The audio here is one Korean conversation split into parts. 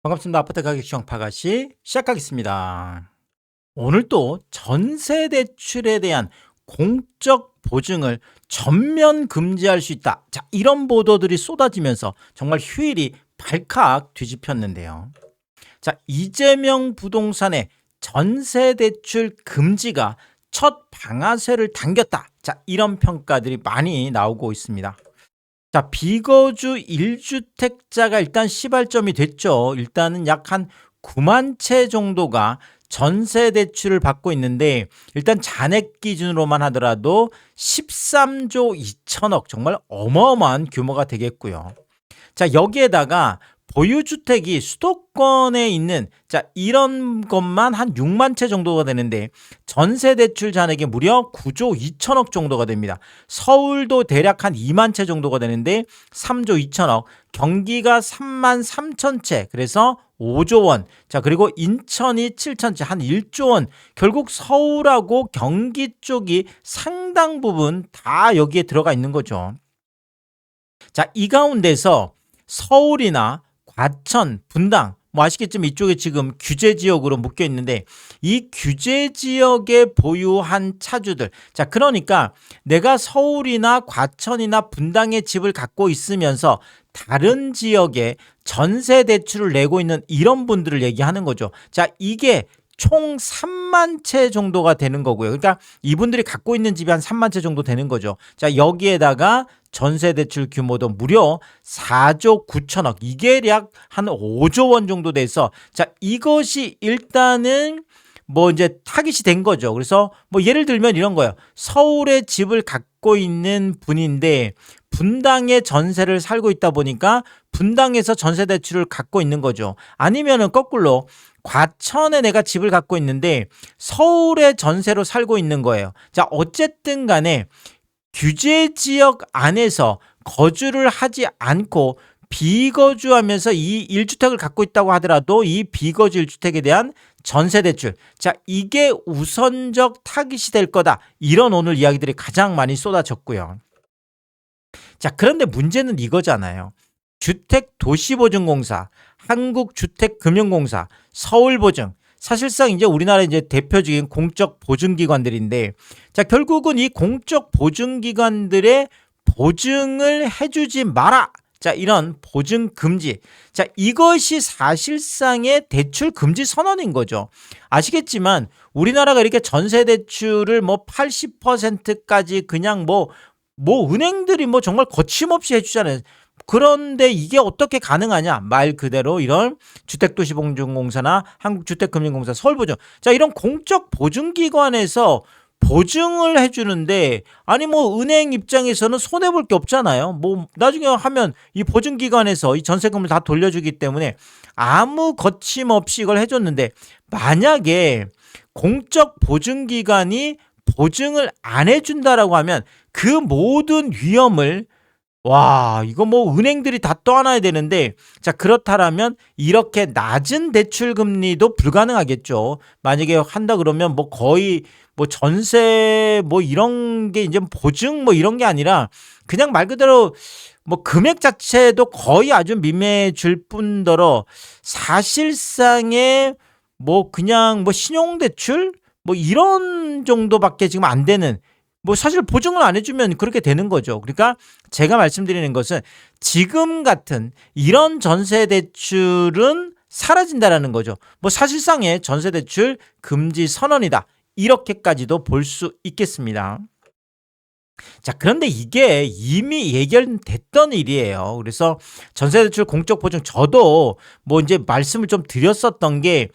반갑습니다. 아파트 가격 시황 파가시 시작하겠습니다. 오늘 또 전세 대출에 대한 공적 보증을 전면 금지할 수 있다. 자, 이런 보도들이 쏟아지면서 정말 휴일이 발칵 뒤집혔는데요. 자, 이재명 부동산의 전세 대출 금지가 첫 방아쇠를 당겼다. 자, 이런 평가들이 많이 나오고 있습니다. 자, 비거주 1주택자가 일단 시발점이 됐죠. 일단은 약 한 9만 채 정도가 전세 대출을 받고 있는데 일단 잔액 기준으로만 하더라도 13조 2천억, 정말 어마어마한 규모가 되겠고요. 자, 여기에다가 보유주택이 수도권에 있는 이런 것만 한 6만 채 정도가 되는데 전세 대출 잔액이 무려 9조 2천억 정도가 됩니다. 서울도 대략 한 2만 채 정도가 되는데 3조 2천억, 경기가 3만 3천 채, 그래서 5조 원. 자, 그리고 인천이 7천 채, 한 1조 원. 결국 서울하고 경기 쪽이 상당 부분 다 여기에 들어가 있는 거죠. 자, 이 가운데서 서울이나 과천, 분당, 뭐 아시겠지만 이쪽에 지금 규제 지역으로 묶여 있는데 이 규제 지역에 보유한 차주들, 자, 그러니까 내가 서울이나 과천이나 분당에 집을 갖고 있으면서 다른 지역에 전세 대출을 내고 있는 이런 분들을 얘기하는 거죠. 자, 이게 총 3만 채 정도가 되는 거고요. 그러니까 이분들이 갖고 있는 집이 한 3만 채 정도 되는 거죠. 자, 여기에다가 전세 대출 규모도 무려 4조 9천억, 이게 약 한 5조 원 정도 돼서, 자, 이것이 일단은 뭐 이제 타깃이 된 거죠. 그래서 뭐 예를 들면 이런 거예요. 서울에 집을 갖고 있는 분인데 분당에 전세를 살고 있다 보니까 분당에서 전세 대출을 갖고 있는 거죠. 아니면은 거꾸로 과천에 내가 집을 갖고 있는데 서울에 전세로 살고 있는 거예요. 자, 어쨌든 간에 규제 지역 안에서 거주를 하지 않고 비거주하면서 이 1주택을 갖고 있다고 하더라도 이 비거주 1주택에 대한 전세 대출, 자, 이게 우선적 타깃이 될 거다. 이런 오늘 이야기들이 가장 많이 쏟아졌고요. 자, 그런데 문제는 이거잖아요. 주택도시보증공사, 한국주택금융공사, 서울보증, 사실상 이제 우리나라 이제 대표적인 공적 보증기관들인데, 자, 결국은 이 공적 보증기관들의 보증을 해주지 마라. 자, 이런 보증 금지. 자, 이것이 사실상의 대출 금지 선언인 거죠. 아시겠지만 우리나라가 이렇게 전세 대출을 뭐 80%까지 그냥 뭐 은행들이 뭐 정말 거침없이 해주잖아요. 그런데 이게 어떻게 가능하냐? 말 그대로 이런 주택도시보증공사나 한국주택금융공사, 서울보증, 자, 이런 공적 보증기관에서 보증을 해주는데, 아니 뭐 은행 입장에서는 손해볼 게 없잖아요. 뭐 나중에 하면 이 보증기관에서 이 전세금을 다 돌려주기 때문에 아무 거침없이 이걸 해줬는데, 만약에 공적 보증기관이 보증을 안 해준다라고 하면 그 모든 위험을, 와, 이거 뭐 은행들이 다 떠안아야 되는데, 자, 그렇다라면 이렇게 낮은 대출 금리도 불가능하겠죠. 만약에 한다 그러면 뭐 거의 뭐 전세 뭐 이런 게 이제 보증 뭐 이런 게 아니라 그냥 말 그대로 뭐 금액 자체도 거의 아주 미미해질 뿐더러 사실상의 뭐 그냥 뭐 신용대출 뭐 이런 정도밖에 지금 안 되는, 뭐 사실 보증을 안 해주면 그렇게 되는 거죠. 그러니까 제가 말씀드리는 것은 지금 같은 이런 전세 대출은 사라진다라는 거죠. 뭐 사실상의 전세 대출 금지 선언이다, 이렇게까지도 볼 수 있겠습니다. 자, 그런데 이게 이미 예견됐던 일이에요. 그래서 전세대출 공적 보증, 저도 뭐 이제 말씀을 좀 드렸었던 게,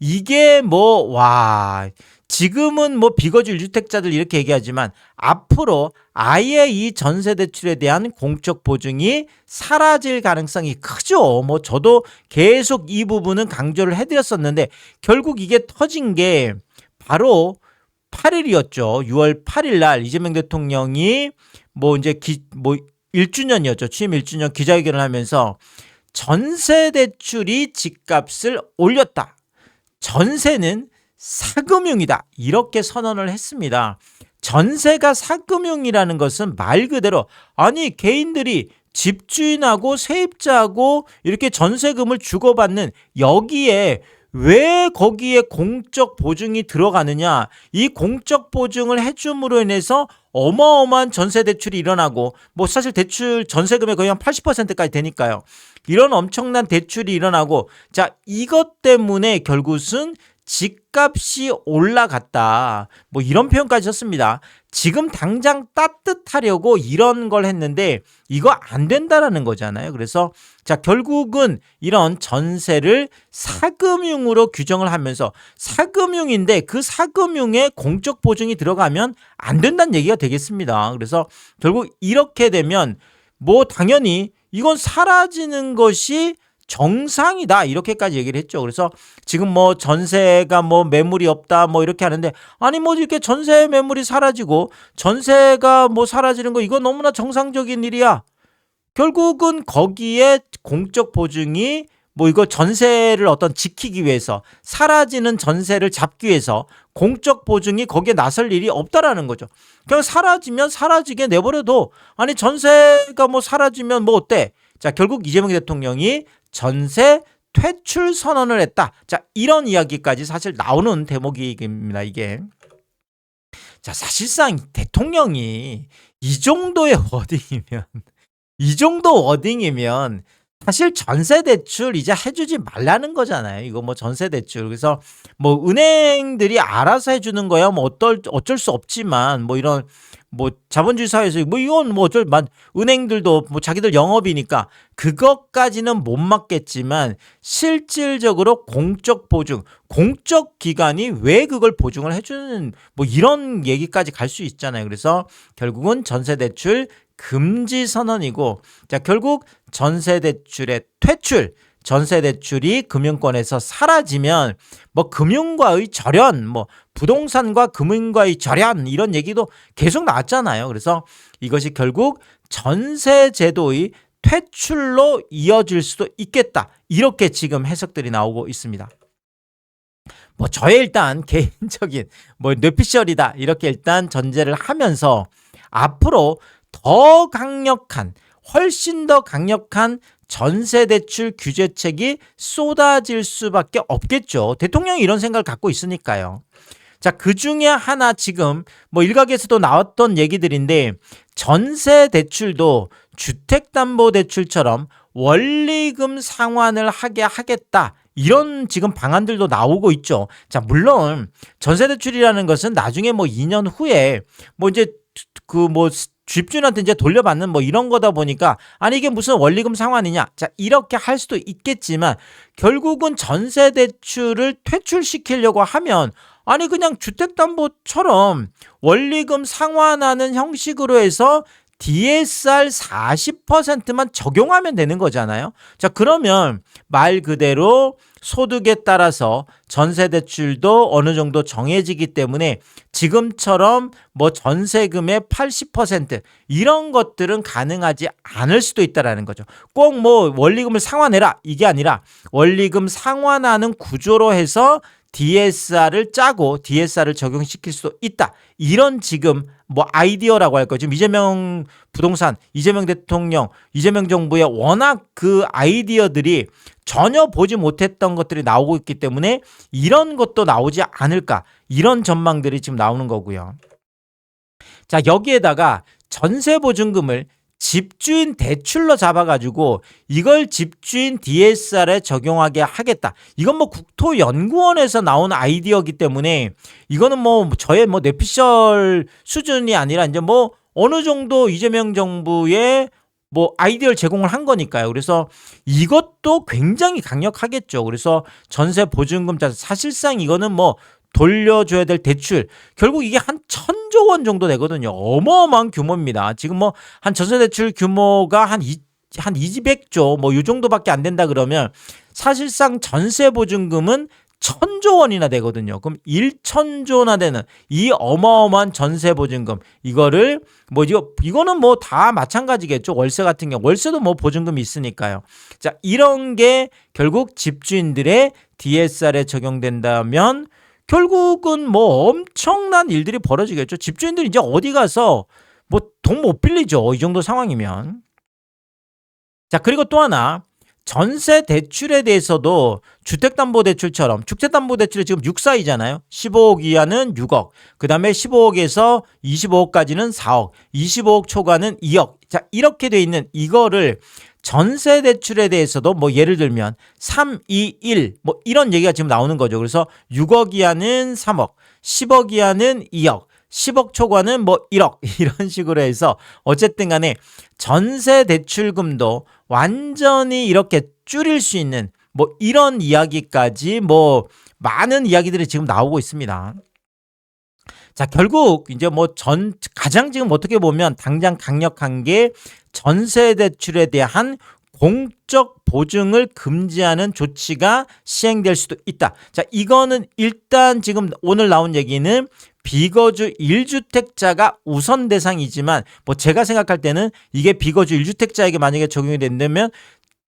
이게 뭐, 와, 지금은 뭐 비거주 1주택자들 이렇게 얘기하지만 앞으로 아예 이 전세대출에 대한 공적 보증이 사라질 가능성이 크죠. 뭐 저도 계속 이 부분은 강조를 해드렸었는데 결국 이게 터진 게 바로 8일이었죠. 6월 8일 날 이재명 대통령이 뭐 이제 1주년이었죠. 취임 1주년 기자회견을 하면서 전세 대출이 집값을 올렸다. 전세는 사금융이다. 이렇게 선언을 했습니다. 전세가 사금융이라는 것은 말 그대로, 아니 개인들이 집주인하고 세입자하고 이렇게 전세금을 주고받는 여기에 왜 거기에 공적 보증이 들어가느냐? 이 공적 보증을 해줌으로 인해서 어마어마한 전세 대출이 일어나고 뭐 사실 대출 전세금의 거의 한 80%까지 되니까요. 이런 엄청난 대출이 일어나고 자, 이것 때문에 결국은 집값이 올라갔다. 뭐 이런 표현까지 썼습니다. 지금 당장 따뜻하려고 이런 걸 했는데 이거 안 된다라는 거잖아요. 그래서 자, 결국은 이런 전세를 사금융으로 규정을 하면서 사금융인데 그 사금융에 공적 보증이 들어가면 안 된다는 얘기가 되겠습니다. 그래서 결국 이렇게 되면 뭐 당연히 이건 사라지는 것이 정상이다 이렇게까지 얘기를 했죠. 그래서 지금 뭐 전세가 뭐 매물이 없다 뭐 이렇게 하는데 아니 뭐 이렇게 전세 매물이 사라지고 전세가 뭐 사라지는 거 이거 너무나 정상적인 일이야. 결국은 거기에 공적 보증이 뭐 이거 전세를 어떤 지키기 위해서 사라지는 전세를 잡기 위해서 공적 보증이 거기에 나설 일이 없다라는 거죠. 그냥 사라지면 사라지게 내버려둬. 아니 전세가 뭐 사라지면 뭐 어때? 자, 결국 이재명 대통령이 전세 퇴출 선언을 했다. 자, 이런 이야기까지 사실 나오는 대목입니다, 이게. 자, 사실상 대통령이 이 정도의 워딩이면 이 정도 워딩이면 사실 전세 대출 이제 해주지 말라는 거잖아요. 이거 뭐 전세 대출. 그래서 뭐 은행들이 알아서 해주는 거야. 뭐 어쩔 수 없지만 뭐 이런 뭐 자본주의 사회에서 뭐 이건 뭐 은행들도 뭐 자기들 영업이니까 그것까지는 못 막겠지만 실질적으로 공적 보증, 공적 기관이 왜 그걸 보증을 해주는 뭐 이런 얘기까지 갈 수 있잖아요. 그래서 결국은 전세 대출 금지 선언이고 자, 결국 전세 대출의 퇴출, 전세 대출이 금융권에서 사라지면 뭐 금융과의 절연, 뭐 부동산과 금융과의 절연 이런 얘기도 계속 나왔잖아요. 그래서 이것이 결국 전세 제도의 퇴출로 이어질 수도 있겠다. 이렇게 지금 해석들이 나오고 있습니다. 뭐 저의 일단 개인적인 뭐 뇌피셜이다 이렇게 일단 전제를 하면서 앞으로 더 강력한 훨씬 더 강력한 전세대출 규제책이 쏟아질 수밖에 없겠죠. 대통령이 이런 생각을 갖고 있으니까요. 자, 그 중에 하나 지금 뭐 일각에서도 나왔던 얘기들인데 전세대출도 주택담보대출처럼 원리금 상환을 하게 하겠다. 이런 지금 방안들도 나오고 있죠. 자, 물론 전세대출이라는 것은 나중에 뭐 2년 후에 뭐 이제 그 뭐 집주인한테 이제 돌려받는 뭐 이런 거다 보니까 아니 이게 무슨 원리금 상환이냐. 자, 이렇게 할 수도 있겠지만 결국은 전세 대출을 퇴출시키려고 하면 아니 그냥 주택담보처럼 원리금 상환하는 형식으로 해서 DSR 40%만 적용하면 되는 거잖아요. 자, 그러면 말 그대로 소득에 따라서 전세대출도 어느 정도 정해지기 때문에 지금처럼 뭐 전세금의 80% 이런 것들은 가능하지 않을 수도 있다라는 거죠. 꼭 뭐 원리금을 상환해라 이게 아니라 원리금 상환하는 구조로 해서 DSR을 짜고 DSR을 적용시킬 수도 있다. 이런 지금 뭐 아이디어라고 할 거죠. 지금 이재명 부동산, 이재명 대통령, 이재명 정부의 워낙 그 아이디어들이 전혀 보지 못했던 것들이 나오고 있기 때문에 이런 것도 나오지 않을까. 이런 전망들이 지금 나오는 거고요. 자, 여기에다가 전세보증금을 집주인 대출로 잡아가지고 이걸 집주인 DSR에 적용하게 하겠다. 이건 뭐 국토연구원에서 나온 아이디어이기 때문에 이거는 뭐 저의 뭐 뇌피셜 수준이 아니라 이제 뭐 어느 정도 이재명 정부의 뭐 아이디어를 제공을 한 거니까요. 그래서 이것도 굉장히 강력하겠죠. 그래서 전세 보증금 사실상 이거는 뭐 돌려줘야 될 대출 결국 이게 한 1,000조 원 정도 되거든요. 어마어마한 규모입니다. 지금 뭐 한 전세 대출 규모가 한 200조 뭐 이 정도밖에 안 된다 그러면 사실상 전세 보증금은 1,000조 원이나 되거든요. 그럼 1,000조나 되는 이 어마어마한 전세 보증금 이거를 뭐 이거는 뭐 다 마찬가지겠죠. 월세 같은 경우 월세도 뭐 보증금이 있으니까요. 자, 이런 게 결국 집주인들의 DSR에 적용된다면 결국은 뭐 엄청난 일들이 벌어지겠죠. 집주인들이 이제 어디 가서 뭐 돈 못 빌리죠. 이 정도 상황이면. 자, 그리고 또 하나, 전세 대출에 대해서도 주택담보대출처럼, 주택담보대출이 지금 6사이잖아요. 15억 이하는 6억, 그 다음에 15억에서 25억까지는 4억, 25억 초과는 2억. 자, 이렇게 돼 있는 이거를 전세 대출에 대해서도 뭐 예를 들면 3, 2, 1 뭐 이런 얘기가 지금 나오는 거죠. 그래서 6억 이하는 3억, 10억 이하는 2억, 10억 초과는 뭐 1억 이런 식으로 해서 어쨌든 간에 전세 대출금도 완전히 이렇게 줄일 수 있는 뭐 이런 이야기까지 뭐 많은 이야기들이 지금 나오고 있습니다. 자, 결국 이제 뭐 가장 지금 어떻게 보면 당장 강력한 게 전세 대출에 대한 공적 보증을 금지하는 조치가 시행될 수도 있다. 자, 이거는 일단 지금 오늘 나온 얘기는 비거주 1주택자가 우선 대상이지만 뭐 제가 생각할 때는 이게 비거주 1주택자에게 만약에 적용이 된다면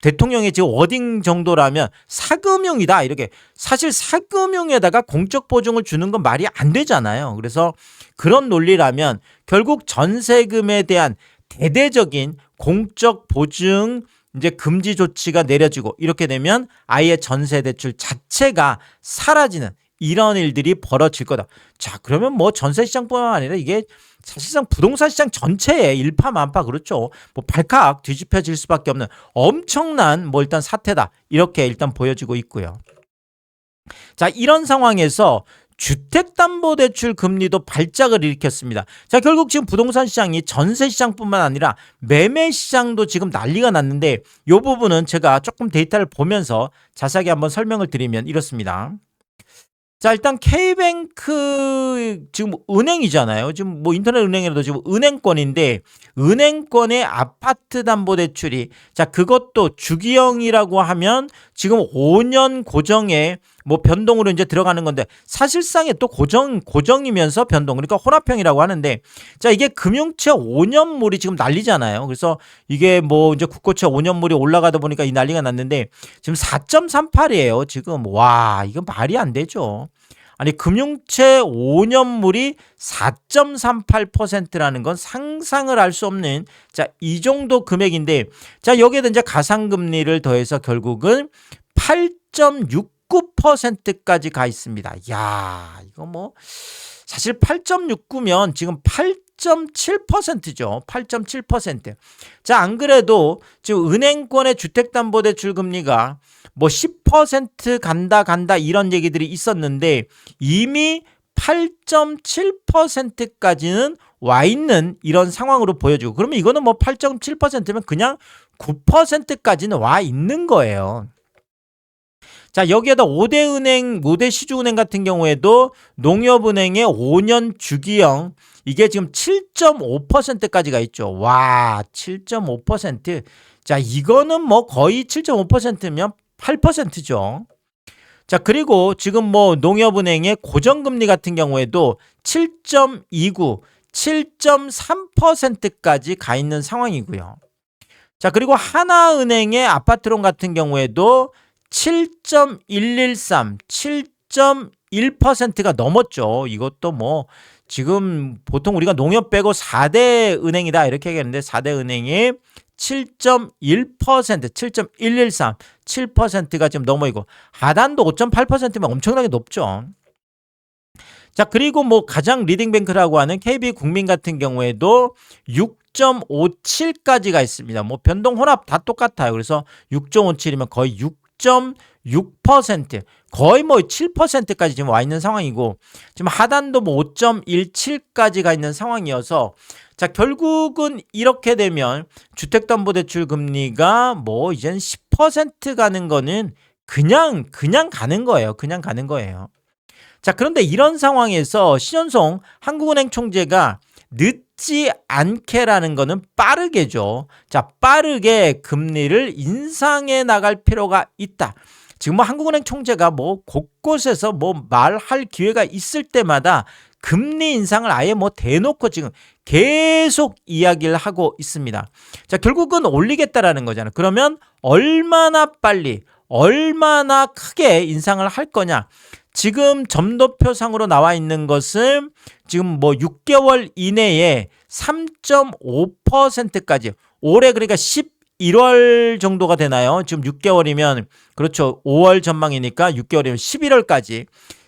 대통령의 지금 워딩 정도라면 사금융이다 이렇게, 사실 사금융에다가 공적 보증을 주는 건 말이 안 되잖아요. 그래서 그런 논리라면 결국 전세금에 대한 대대적인 공적 보증 이제 금지 조치가 내려지고 이렇게 되면 아예 전세 대출 자체가 사라지는 이런 일들이 벌어질 거다. 자, 그러면 뭐 전세 시장뿐만 아니라 이게 사실상 부동산 시장 전체에 일파만파, 그렇죠. 뭐 발칵 뒤집혀질 수밖에 없는 엄청난 뭐 일단 사태다. 이렇게 일단 보여지고 있고요. 자, 이런 상황에서 주택담보대출 금리도 발작을 일으켰습니다. 자, 결국 지금 부동산 시장이 전세 시장뿐만 아니라 매매 시장도 지금 난리가 났는데 이 부분은 제가 조금 데이터를 보면서 자세하게 한번 설명을 드리면 이렇습니다. 자, 일단 K뱅크 지금 은행이잖아요. 지금 뭐 인터넷 은행이라도 지금 은행권인데 은행권의 아파트 담보 대출이, 자, 그것도 주기형이라고 하면 지금 5년 고정에 뭐 변동으로 이제 들어가는 건데 사실상에 또 고정이면서 변동, 그러니까 혼합형이라고 하는데, 자, 이게 금융채 5년물이 지금 난리잖아요. 그래서 이게 뭐 이제 국고채 5년물이 올라가다 보니까 이 난리가 났는데 지금 4.38이에요. 지금 와, 이거 말이 안 되죠. 아니, 금융채 5년물이 4.38%라는 건 상상을 할 수 없는, 자, 이 정도 금액인데, 자, 여기에다 이제 가상금리를 더해서 결국은 8.69%까지 가 있습니다. 야, 이거 뭐 사실 8.69면 지금 8.7%죠. 8.7%. 자, 안 그래도 지금 은행권의 주택담보대출 금리가 뭐 10% 간다 이런 얘기들이 있었는데 이미 8.7%까지는 와 있는 이런 상황으로 보여지고, 그러면 이거는 뭐 8.7%면 그냥 9%까지는 와 있는 거예요. 자, 여기에다 5대 시중은행 같은 경우에도 농협은행의 5년 주기형 이게 지금 7.5%까지가 있죠. 와, 7.5%. 자, 이거는 뭐 거의 7.5%면 8%죠. 자, 그리고 지금 뭐 농협은행의 고정금리 같은 경우에도 7.29, 7.3%까지 가 있는 상황이고요. 자, 그리고 하나은행의 아파트론 같은 경우에도 7.113, 7.1%가 넘었죠. 이것도 뭐 지금 보통 우리가 농협 빼고 4대 은행이다 이렇게 얘기하는데 4대 은행이 7.1%, 7.113, 7%가 지금 넘어 있고 하단도 5.8%면 엄청나게 높죠. 자, 그리고 뭐 가장 리딩뱅크라고 하는 KB국민 같은 경우에도 6.57까지가 있습니다. 뭐 변동 혼합 다 똑같아요. 그래서 6.57이면 거의 6.6%, 거의 뭐 7%까지 지금 와 있는 상황이고, 지금 하단도 뭐 5.17까지 가 있는 상황이어서, 자, 결국은 이렇게 되면 주택담보대출 금리가 뭐 이젠 10% 가는 거는 그냥 가는 거예요. 그냥 가는 거예요. 자, 그런데 이런 상황에서 신현송 한국은행 총재가 늦지 않게라는 거는 빠르게죠. 자, 빠르게 금리를 인상해 나갈 필요가 있다. 지금 뭐 한국은행 총재가 뭐 곳곳에서 뭐 말할 기회가 있을 때마다 금리 인상을 아예 뭐 대놓고 지금 계속 이야기를 하고 있습니다. 자, 결국은 올리겠다라는 거잖아요. 그러면 얼마나 빨리, 얼마나 크게 인상을 할 거냐. 지금 점도표상으로 나와 있는 것은 지금 뭐 6개월 이내에 3.5%까지, 올해 그러니까 11월 정도가 되나요? 지금 6개월이면 그렇죠. 5월 전망이니까 6개월이면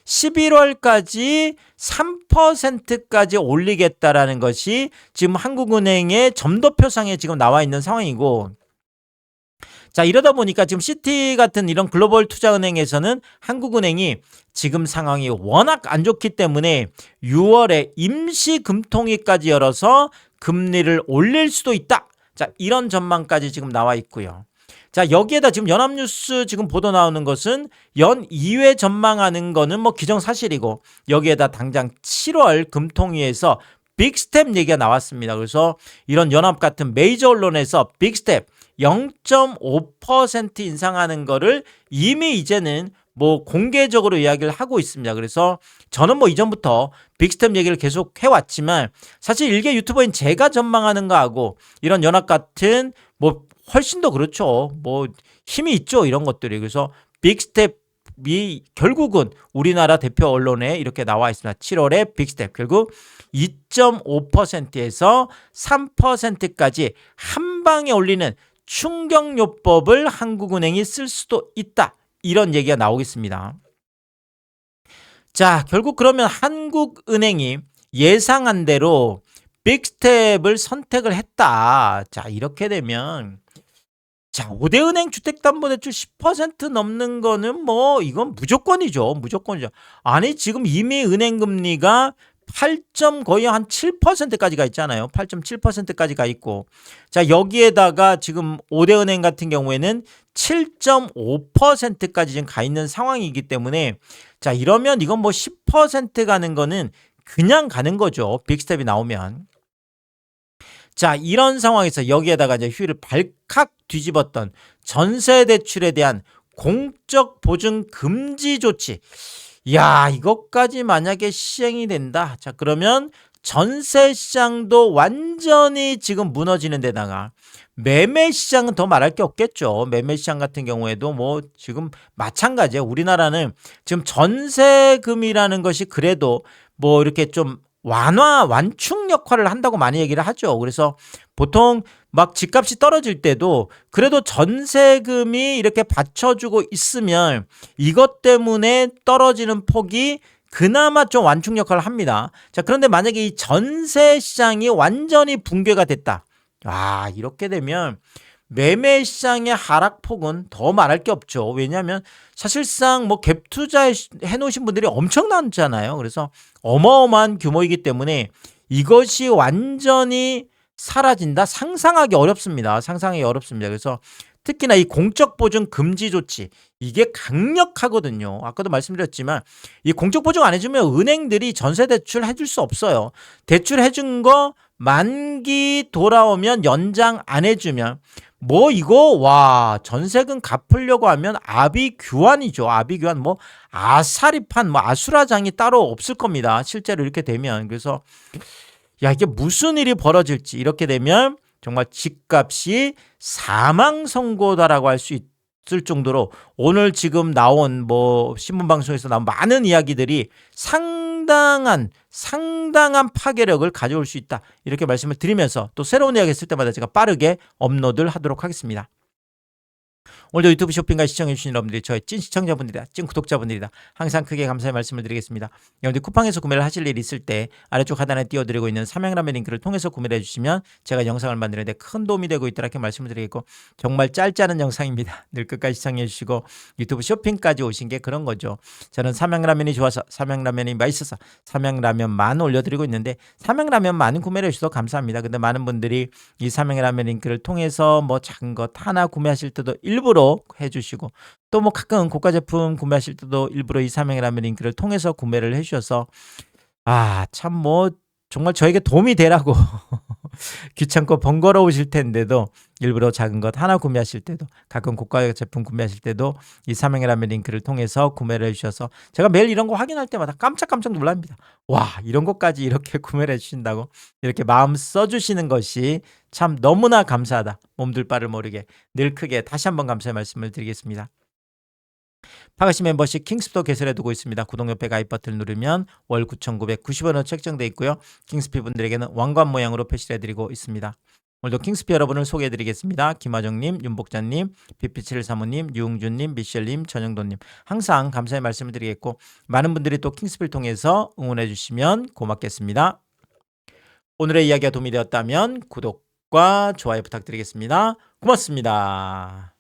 11월까지 3%까지 올리겠다라는 것이 지금 한국은행의 점도표상에 지금 나와 있는 상황이고, 자, 이러다 보니까 지금 시티 같은 이런 글로벌 투자은행에서는 한국은행이 지금 상황이 워낙 안 좋기 때문에 6월에 임시 금통위까지 열어서 금리를 올릴 수도 있다. 자, 이런 전망까지 지금 나와 있고요. 자, 여기에다 지금 연합뉴스 지금 보도 나오는 것은 연 2회 전망하는 거는 뭐 기정사실이고, 여기에다 당장 7월 금통위에서 빅스텝 얘기가 나왔습니다. 그래서 이런 연합 같은 메이저 언론에서 빅스텝 0.5% 인상하는 거를 이미 이제는 뭐 공개적으로 이야기를 하고 있습니다. 그래서 저는 뭐 이전부터 빅스텝 얘기를 계속 해왔지만, 사실 일개 유튜버인 제가 전망하는 거하고 이런 연합 같은 뭐 훨씬 더 그렇죠. 뭐 힘이 있죠, 이런 것들이. 그래서 빅스텝이 결국은 우리나라 대표 언론에 이렇게 나와 있습니다. 7월에 빅스텝 결국 2.5%에서 3%까지 한 방에 올리는 충격요법을 한국은행이 쓸 수도 있다. 이런 얘기가 나오겠습니다. 자, 결국 그러면 한국은행이 예상한 대로 빅스텝을 선택을 했다. 자, 이렇게 되면 자, 5대 은행 주택담보대출 10% 넘는 거는 뭐 이건 무조건이죠. 무조건이죠. 아니, 지금 이미 은행 금리가 8. 거의 한 7%까지가 있잖아요. 8.7%까지 가 있고, 자, 여기에다가 지금 5대 은행 같은 경우에는 7.5%까지 지금 가 있는 상황이기 때문에, 자, 이러면 이건 뭐 10% 가는 거는 그냥 가는 거죠. 빅스텝이 나오면. 자, 이런 상황에서 여기에다가 이제 휴일을 발칵 뒤집었던 전세 대출에 대한 공적 보증 금지 조치. 야, 이것까지 만약에 시행이 된다. 자, 그러면 전세 시장도 완전히 지금 무너지는 데다가 매매 시장은 더 말할 게 없겠죠. 매매 시장 같은 경우에도 뭐 지금 마찬가지예요. 우리나라는 지금 전세금이라는 것이 그래도 뭐 이렇게 좀 완축 역할을 한다고 많이 얘기를 하죠. 그래서 보통 막 집값이 떨어질 때도 그래도 전세금이 이렇게 받쳐주고 있으면 이것 때문에 떨어지는 폭이 그나마 좀 완축 역할을 합니다. 자, 그런데 만약에 이 전세 시장이 완전히 붕괴가 됐다. 아, 이렇게 되면 매매 시장의 하락폭은 더 말할 게 없죠. 왜냐하면 사실상 뭐 갭 투자 해놓으신 분들이 엄청나잖아요. 그래서 어마어마한 규모이기 때문에 이것이 완전히 사라진다? 상상하기 어렵습니다. 상상하기 어렵습니다. 그래서 특히나 이 공적 보증 금지 조치, 이게 강력하거든요. 아까도 말씀드렸지만 이 공적 보증 안 해주면 은행들이 전세 대출 해줄 수 없어요. 대출 해준 거 만기 돌아오면 연장 안 해주면 뭐 이거 와 전세금 갚으려고 하면 아비규환이죠. 아비규환, 뭐 아사리판, 뭐 아수라장이 따로 없을 겁니다. 실제로 이렇게 되면. 그래서 야, 이게 무슨 일이 벌어질지, 이렇게 되면 정말 집값이 사망 선고다라고 할 수 있을 정도로 오늘 지금 나온 뭐 신문 방송에서 나온 많은 이야기들이 상당한 파괴력을 가져올 수 있다. 이렇게 말씀을 드리면서 또 새로운 이야기 있을 때마다 제가 빠르게 업로드를 하도록 하겠습니다. 오늘도 유튜브 쇼핑과 시청해주신 여러분들이 저의 찐 시청자분들이다, 찐 구독자분들이다. 항상 크게 감사의 말씀을 드리겠습니다. 여러분들 쿠팡에서 구매를 하실 일 있을 때 아래쪽 하단에 띄워드리고 있는 삼양라면 링크를 통해서 구매를 해주시면 제가 영상을 만드는데 큰 도움이 되고 있다, 이렇게 말씀을 드리겠고, 정말 짧지 않은 영상입니다. 늘 끝까지 시청해주시고 유튜브 쇼핑까지 오신 게 그런 거죠. 저는 삼양라면이 좋아서, 삼양라면이 맛있어서 삼양라면만 올려드리고 있는데, 삼양라면만 구매를 해주셔서 감사합니다. 근데 많은 분들이 이 삼양라면 링크를 통해서 뭐 작은 것 하나 구매하실 때도 일부러 해주시고, 또 뭐 가끔 고가 제품 구매하실 때도 일부러 이 삼양라면 링크를 통해서 구매를 해주셔서 참 뭐 정말 저에게 도움이 되라고 귀찮고 번거로우실 텐데도 일부러 작은 것 하나 구매하실 때도, 가끔 고가 제품 구매하실 때도 이 삼양라면 링크를 통해서 구매를 해주셔서 제가 매일 이런 거 확인할 때마다 깜짝깜짝 놀랍니다. 와, 이런 것까지 이렇게 구매를 해주신다고, 이렇게 마음 써주시는 것이 참 너무나 감사하다. 몸둘 바를 모르게 늘 크게 다시 한번 감사의 말씀을 드리겠습니다. 파가시 멤버십 킹스도 개설해 두고 있습니다. 구독 옆에 가입 버튼을 누르면 월 9,990원으로 책정되어 있고요. 킹스피 분들에게는 왕관 모양으로 표시를 해드리고 있습니다. 오늘도 킹스피 여러분을 소개해드리겠습니다. 김하정님, 윤복자님, 비피칠 사모님, 유웅준님, 미셸님, 전영돈님 항상 감사의 말씀을 드리겠고 많은 분들이 또 킹스피를 통해서 응원해 주시면 고맙겠습니다. 오늘의 이야기가 도움이 되었다면 구독과 좋아요 부탁드리겠습니다. 고맙습니다.